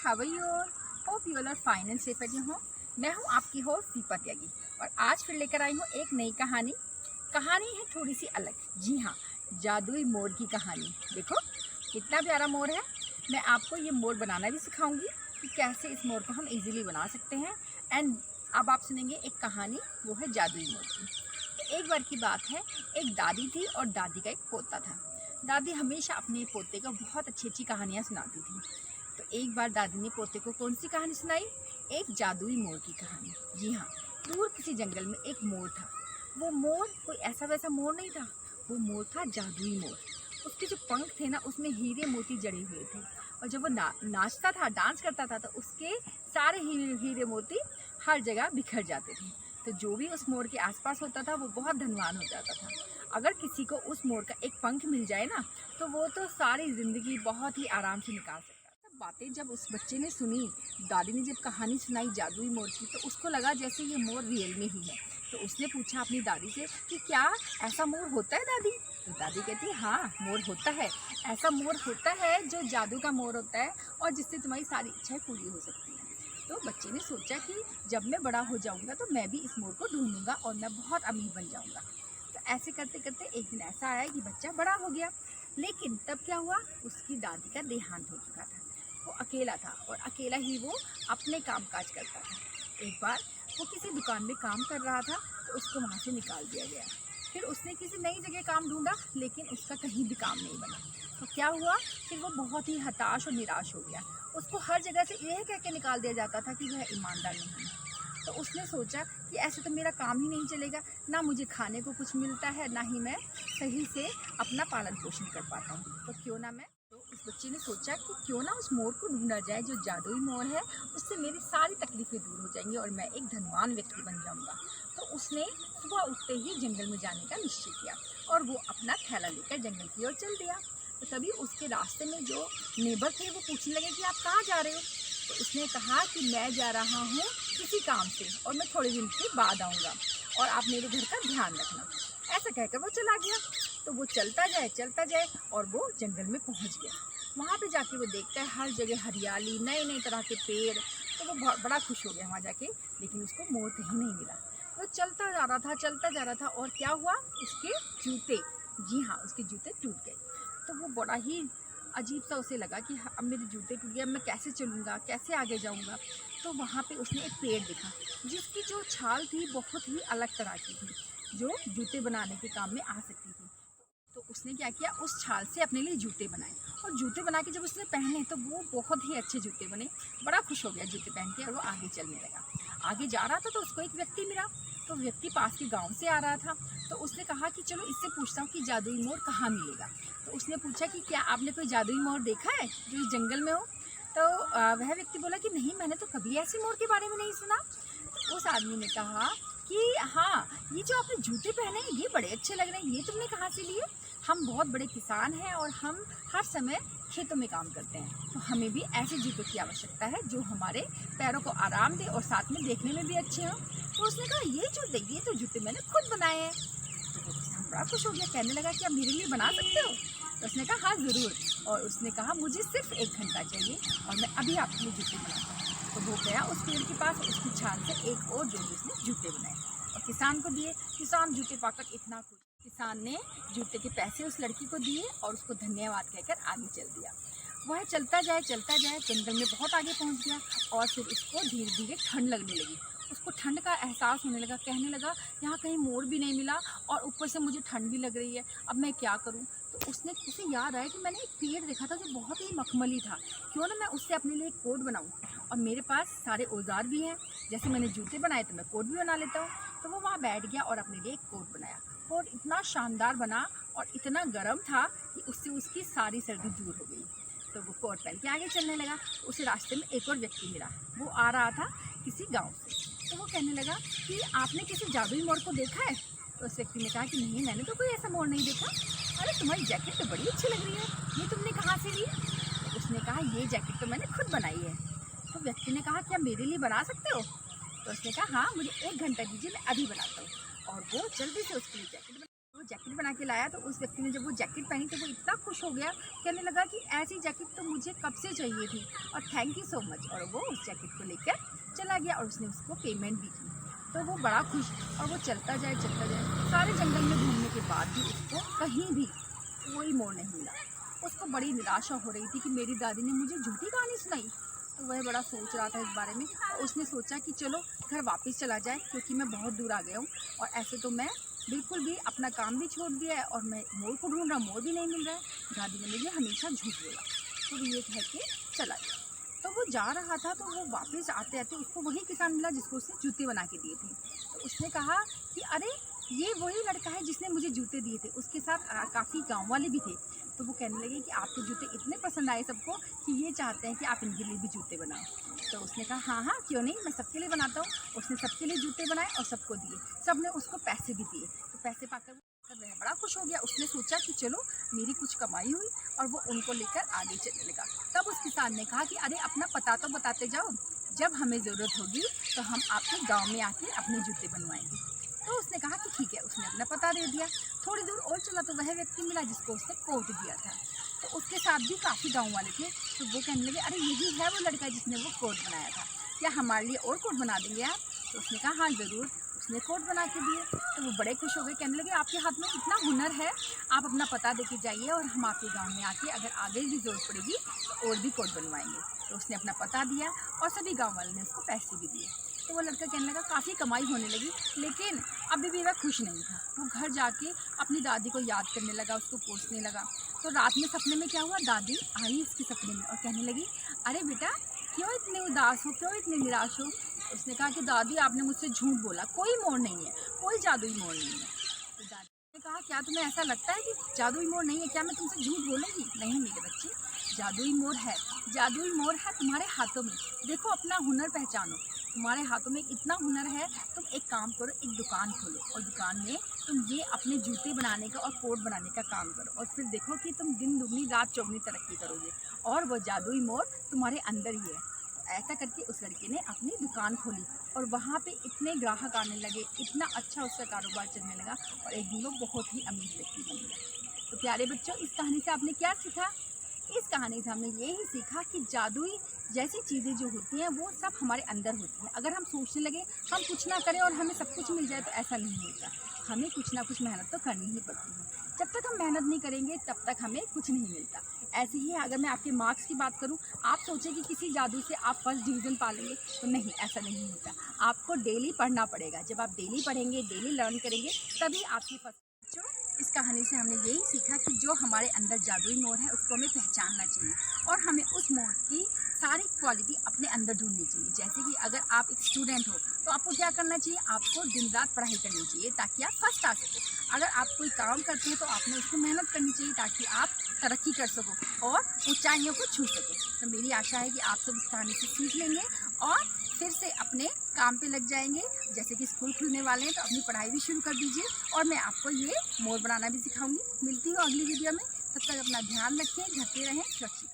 How are you all? Hope you all are fine and safe at your home. मैं हूँ आपकी host Deepa त्यागी और आज फिर लेकर आई हूँ एक नई कहानी। कहानी है थोड़ी सी अलग, जी हाँ, जादुई मोर की कहानी। देखो कितना प्यारा मोर है। मैं आपको ये मोर बनाना भी सिखाऊंगी कि कैसे इस मोर को हम इजीली बना सकते हैं। एंड अब आप सुनेंगे एक कहानी, वो है जादुई मोर की। तो एक बार की बात है, एक दादी थी और दादी का एक पोता था। दादी हमेशा अपने पोते को बहुत अच्छी अच्छी कहानियाँ सुनाती थी। तो एक बार दादी ने पोते को कौन सी कहानी सुनाई? एक जादुई मोर की कहानी। जी हाँ, दूर किसी जंगल में एक मोर था। वो मोर कोई ऐसा वैसा मोर नहीं था, वो मोर था जादुई मोर। उसके जो पंख थे ना, उसमें हीरे मोती जड़े हुए थे और जब वो नाचता था, डांस करता था, तो उसके सारे हीरे मोती हर जगह बिखर जाते थे। तो जो भी उस मोर के आसपास होता था वो बहुत धनवान हो जाता था। अगर किसी को उस मोर का एक पंख मिल जाए ना, तो वो तो सारी ज़िंदगी बहुत ही आराम से निकाल सकता है। बातें जब उस बच्चे ने सुनी, दादी ने जब कहानी सुनाई जादुई मोर की, तो उसको लगा जैसे ये मोर रियल में ही है। तो उसने पूछा अपनी दादी से कि क्या ऐसा मोर होता है दादी? तो दादी कहती है हाँ, मोर होता है। ऐसा मोर होता है जो जादू का मोर होता है और जिससे तुम्हारी सारी इच्छाएं पूरी हो सकती हैं। तो बच्चे ने सोचा कि जब मैं बड़ा हो जाऊंगा तो मैं भी इस मोर को ढूंढूंगा और मैं बहुत अमीर बन जाऊंगा। तो ऐसे करते करते एक दिन ऐसा आया कि बच्चा बड़ा हो गया। लेकिन तब क्या हुआ, उसकी दादी का देहांत हो चुका था। वो अकेला था और अकेला ही वो अपने काम काज करता था। एक बार वो किसी दुकान में काम कर रहा था तो उसको वहाँ से निकाल दिया गया। फिर उसने किसी नई जगह काम ढूंढा, लेकिन उसका कहीं भी काम नहीं बना। तो क्या हुआ, फिर वो बहुत ही हताश और निराश हो गया। उसको हर जगह से यह कह के निकाल दिया जाता था कि वह ईमानदार नहीं है। तो उसने सोचा कि ऐसे तो मेरा काम ही नहीं चलेगा, ना मुझे खाने को कुछ मिलता है, ना ही मैं सही से अपना पालन पोषण कर पाता हूँ। तो क्यों ना मैं, तो उस बच्चे ने सोचा कि क्यों ना उस मोर को ढूंढा जाए जो जादुई मोर है। उससे मेरी सारी तकलीफें दूर हो जाएंगी और मैं एक धनवान व्यक्ति बन जाऊंगा। तो उसने सुबह उठते ही जंगल में जाने का निश्चय किया और वो अपना थैला लेकर जंगल की ओर चल दिया। तो तभी उसके रास्ते में जो नेबर थे वो पूछने लगे कि आप कहाँ जा रहे हो? तो उसने कहा कि मैं जा रहा हूँ किसी काम से और मैं थोड़े दिन के बाद आऊँगा और आप मेरे घर का ध्यान रखना। ऐसा कहकर वो चला गया। तो वो चलता जाए और वो जंगल में पहुँच गया। वहाँ पे जाके वो देखता है हर जगह हरियाली, नए नए तरह के पेड़। तो वो बहुत बड़ा खुश हो गया वहाँ जाके, लेकिन उसको मोर कहीं नहीं मिला। वो चलता जा रहा था और क्या हुआ, उसके जूते, जी हाँ, उसके जूते टूट गए। तो वो बड़ा ही अजीब सा उसे लगा कि अब मेरे जूते टूट गए, अब मैं कैसे चलूँगा, कैसे आगे जाऊँगा। तो वहाँ पे उसने एक पेड़ देखा जिसकी जो छाल थी बहुत ही अलग तरह की थी, जो जूते बनाने के काम में आ सकती थी। तो उसने क्या किया, उस छाल से अपने लिए जूते बनाए और जूते बना के जब उसने पहने तो वो बहुत ही अच्छे जूते बने। बड़ा खुश हो गया जूते पहन के और वो आगे चलने लगा। आगे जा रहा था तो उसको एक व्यक्ति मिला। तो व्यक्ति पास के गांव से आ रहा था। तो उसने कहा कि चलो इससे पूछता हूँ कि जादुई मोर कहाँ मिलेगा। तो उसने पूछा कि क्या आपने कोई जादुई मोर देखा है जो इस जंगल में हो? तो वह व्यक्ति बोला कि नहीं, मैंने तो कभी ऐसे मोर के बारे में नहीं सुना। तो उस आदमी ने कहा कि हाँ, ये जो आपने जूते पहने हैं ये बड़े अच्छे लग रहे हैं, ये तुमने कहाँ से लिए? हम बहुत बड़े किसान हैं और हम हर समय खेतों में काम करते हैं, तो हमें भी ऐसे जूतों की आवश्यकता है जो हमारे पैरों को आराम दे और साथ में देखने में भी अच्छे हों। तो उसने कहा ये तो जूते मैंने खुद बनाए हैं। तो वो किसान बड़ा खुश हो गया, कहने लगा कि आप मेरे लिए बना सकते हो? तो उसने कहा हाँ ज़रूर। और उसने कहा मुझे सिर्फ 1 घंटा चाहिए और मैं अभी आपके लिए जूते बनाता हूँ। तो वो गया उस पेड़ के पास, उसकी छाल से एक और जोड़ी उसने जूते बनाए और किसान को दिए। किसान जूते पाकर इतना खुश। किसान ने जूते के पैसे उस लड़की को दिए और उसको धन्यवाद कहकर आगे चल दिया। वह चलता जाए जंगल में बहुत आगे पहुंच गया और फिर उसको धीरे धीरे ठंड लगने लगी। उसको ठंड का एहसास होने लगा, कहने लगा यहाँ कहीं मोर भी नहीं मिला और ऊपर से मुझे ठंड भी लग रही है, अब मैं क्या करूँ? तो उसे याद आया कि मैंने एक पेड़ देखा था जो बहुत ही मखमली था, क्यों ना मैं उससे अपने लिए एक कोट बनाऊँ। और मेरे पास सारे औजार भी हैं, जैसे मैंने जूते बनाए तो मैं कोट भी बना लेता हूँ। तो वो वहाँ बैठ गया और अपने लिए एक कोट बनाया। कोट इतना शानदार बना और इतना गर्म था कि उससे उसकी सारी सर्दी दूर हो गई। तो वो कोट पहन के आगे चलने लगा। उस रास्ते में एक और व्यक्ति मिला, वो आ रहा था किसी गांव से। तो वो कहने लगा कि आपने किसी जादुई मोर को देखा है? तो उस व्यक्ति ने कहा कि नहीं, मैंने तो कोई ऐसा मोर नहीं देखा। अरे तुम्हारी जैकेट तो बड़ी अच्छी लग रही है, ये तुमने कहाँ से ली? तो उसने कहा ये जैकेट तो मैंने खुद बनाई है। तो व्यक्ति ने कहा क्या मेरे लिए बना सकते हो? तो उसने कहा हाँ, मुझे 1 घंटा दीजिए, मैं अभी बनाता हूँ। और वो जल्दी से उसके लिए जैकेट वो जैकेट बना के लाया, तो उस व्यक्ति ने जब वो जैकेट पहनी तो वो इतना खुश हो गया, कहने लगा कि ऐसी जैकेट तो मुझे कब से चाहिए थी और थैंक यू सो मच। और वो उस जैकेट को लेकर चला गया और उसने उसको पेमेंट भी की। तो वो बड़ा खुश, और वो चलता जाए सारे जंगल में घूमने के बाद भी उसको कहीं भी कोई मोड़ नहीं मिला। उसको बड़ी निराशा हो रही थी कि मेरी दादी ने मुझे झूठी कहानी सुनाई। तो वह बड़ा सोच रहा था इस बारे में, और उसने सोचा कि चलो घर वापस चला जाए, क्योंकि मैं बहुत दूर आ गया हूँ और ऐसे तो मैं बिल्कुल भी अपना काम भी छोड़ दिया है और मैं मोर को ढूंढ रहा, मोर भी नहीं मिल रहा है। दादी ने मुझे हमेशा झूठ बोला। तो वो ये कह के चला गया। तो वो जा रहा था, तो वो वापस आते आते उसको वही किसान मिला जिसको उसने जूते बना के दिए थे। तो उसने कहा कि अरे ये वही लड़का है जिसने मुझे जूते दिए थे। उसके साथ काफ़ी गाँव वाले भी थे। तो वो कहने लगे कि आपके जूते इतने पसंद आए सबको कि ये चाहते हैं कि आप इनके लिए भी जूते बनाओ। तो उसने कहा हाँ हाँ क्यों नहीं, मैं सबके लिए बनाता हूँ। उसने सबके लिए जूते बनाए और सबको दिए। सब ने उसको पैसे भी दिए। तो पैसे पाकर वह बड़ा खुश हो गया। उसने सोचा कि चलो मेरी कुछ कमाई हुई, और वो उनको लेकर आगे चलने लगा। तब उस किसान ने कहा कि अरे अपना पता तो बताते जाओ, जब हमें ज़रूरत होगी तो हम आपके गाँव में आके अपने जूते बनवाएंगे। तो उसने कहा कि ठीक है। उसने अपना पता दे दिया। थोड़ी दूर और चला तो वह व्यक्ति मिला जिसको उसने कोट दिया था। तो उसके साथ भी काफ़ी गाँव वाले थे। तो वो कहने लगे अरे यही है वो लड़का जिसने वो कोट बनाया था, क्या हमारे लिए और कोट बना देंगे आप? तो उसने कहा हाँ ज़रूर। उसने कोट बना के दिए। तो वो बड़े खुश हो गए, कहने लगे आपके हाथ में इतना हुनर है, आप अपना पता दे के जाइए और हम आपके गाँव में आके अगर आगे भी ज़रूरत पड़ेगी तो और भी कोट बनवाएंगे। तो उसने अपना पता दिया और सभी गाँव वालों ने उसको पैसे भी दिए। तो वो लड़का कहने लगा काफ़ी कमाई होने लगी, लेकिन अभी भी वह खुश नहीं था। वो घर जाके अपनी दादी को याद करने लगा, उसको कोसने लगा। तो रात में सपने में क्या हुआ, दादी आई इसके सपने में और कहने लगी अरे बेटा क्यों इतने उदास हो, क्यों इतने निराश हो? उसने कहा कि दादी आपने मुझसे झूठ बोला, कोई मोड़ नहीं है, कोई जादुई मोड़ नहीं है। तो दादी ने कहा क्या तुम्हें ऐसा लगता है कि जादुई मोड़ नहीं है? क्या मैं तुमसे झूठ बोलूँगी? नहीं मेरे बच्चे, जादुई मोड़ है। जादुई मोड़ है तुम्हारे हाथों में। देखो अपना हुनर पहचानो। तुम्हारे हाथों में इतना हुनर है, तुम एक काम करो, एक दुकान खोलो और दुकान में तुम ये अपने जूते बनाने का और कोट बनाने का काम करो, और फिर देखो कि तुम दिन दुगनी रात चौगनी तरक्की करोगे और वो जादुई मोड़ तुम्हारे अंदर ही है। ऐसा करके उस लड़के ने अपनी दुकान खोली और वहाँ पे इतने ग्राहक आने लगे, इतना अच्छा उसका कारोबार चलने लगा और एक दिन वो बहुत ही अमीर व्यक्ति बन गया। तो प्यारे बच्चों, इस कहानी से आपने क्या सीखा? इस कहानी से हमने यही सीखा कि जादुई जैसी चीज़ें जो होती हैं वो सब हमारे अंदर होती हैं। अगर हम सोचने लगे हम कुछ ना करें और हमें सब कुछ मिल जाए तो ऐसा नहीं होता। हमें कुछ ना कुछ मेहनत तो करनी ही पड़ती है। जब तक हम मेहनत नहीं करेंगे तब तक हमें कुछ नहीं मिलता। ऐसे ही अगर मैं आपके मार्क्स की बात करूं, आप सोचें कि किसी जादू से आप फर्स्ट डिवीज़न पा लेंगे, तो नहीं, ऐसा नहीं होता। आपको डेली पढ़ना पड़ेगा। जब आप डेली पढ़ेंगे, डेली लर्न करेंगे, तभी आपकी फर्स्ट। इस कहानी से हमने यही सीखा कि जो हमारे अंदर जादुई मोड़ है उसको हमें पहचानना चाहिए और हमें उस मोड़ की सारी क्वालिटी अपने अंदर ढूंढनी चाहिए। जैसे कि अगर आप एक स्टूडेंट हो तो आपको क्या करना चाहिए? आपको दिन रात पढ़ाई करनी चाहिए ताकि आप फर्स्ट आ सको। अगर आप कोई काम करते हैं तो आपने उसको मेहनत करनी चाहिए ताकि आप तरक्की कर सको और ऊंचाइयों को छू सको। तो मेरी आशा है कि आप सब इस कहानी से सीख लेंगे और फिर से अपने काम पे लग जाएंगे। जैसे कि स्कूल खुलने वाले हैं तो अपनी पढ़ाई भी शुरू कर दीजिए और मैं आपको ये मोर बनाना भी सिखाऊंगी। मिलती हूँ अगली वीडियो में। तब तक अपना ध्यान रखें, घर पे रहें सुरक्षित।